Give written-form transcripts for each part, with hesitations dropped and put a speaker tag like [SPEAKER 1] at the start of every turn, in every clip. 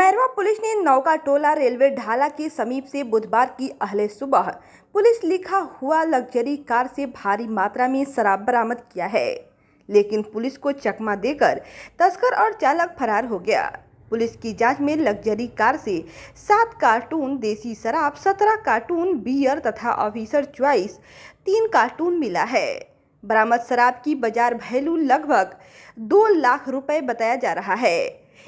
[SPEAKER 1] Mairwa police ने नौका टोला railway ढाला के समीप से बुधवार की अहले सुबह पुलिस लिखा हुआ लग्जरी कार से भारी मात्रा में शराब बरामद किया है, लेकिन पुलिस को चकमा देकर तस्कर और चालक फरार हो गया। पुलिस की जांच में लग्जरी कार से 7 कार्टून देसी शराब, 17 कार्टून बियर तथा ऑफिसर चॉइस 3 कार्टून मिला है। बरामद शराब की बाजार वैल्यू लगभग 2 लाख रुपए बताया जा रहा है।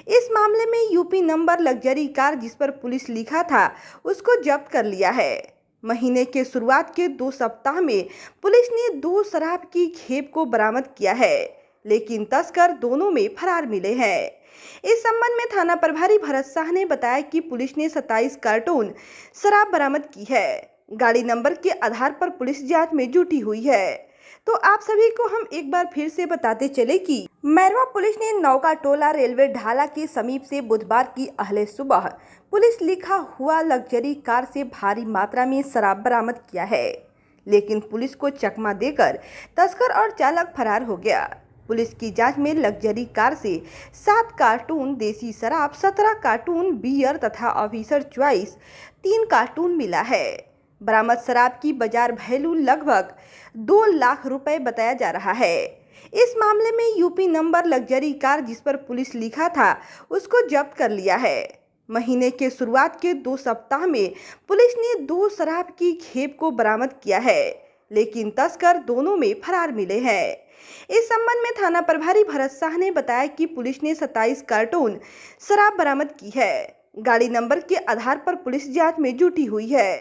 [SPEAKER 1] इस मामले में यूपी नंबर लग्जरी कार जिस पर पुलिस लिखा था उसको जब्त कर लिया है। महीने के शुरुआत के 2 सप्ताह में पुलिस ने 2 शराब की खेप को बरामद किया है, लेकिन तस्कर दोनों में फरार मिले हैं। इस संबंध में थाना प्रभारी भरत शाह ने बताया कि पुलिस ने 27 कार्टून शराब बरामद की है। गाड़ी नंबर के आधार पर पुलिस जांच में जुटी हुई है। तो आप सभी को हम एक बार फिर से बताते चले कि मैरवा पुलिस ने नौका टोला रेलवे ढाला के समीप से बुधवार की अहले सुबह पुलिस लिखा हुआ लग्जरी कार से भारी मात्रा में शराब बरामद किया है, लेकिन पुलिस को चकमा देकर तस्कर और चालक फरार हो गया। पुलिस की जांच में लग्जरी कार से 7 कार्टून देसी शराब, 17 कार्टून बियर तथा ऑफिसर चॉइस 3 कार्टून मिला है। बरामद शराब की बाजार वैल्यू लगभग 2 लाख रुपए बताया जा रहा है। इस मामले में यूपी नंबर लग्जरी कार जिस पर पुलिस लिखा था उसको जब्त कर लिया है। महीने के शुरुआत के 2 सप्ताह में पुलिस ने 2 शराब की खेप को बरामद किया है, लेकिन तस्कर दोनों में फरार मिले हैं। इस संबंध में थाना प्रभारी भरत शाह ने बताया कि पुलिस ने 27 कार्टून शराब बरामद की है। गाड़ी नंबर के आधार पर पुलिस जांच में जुटी हुई है।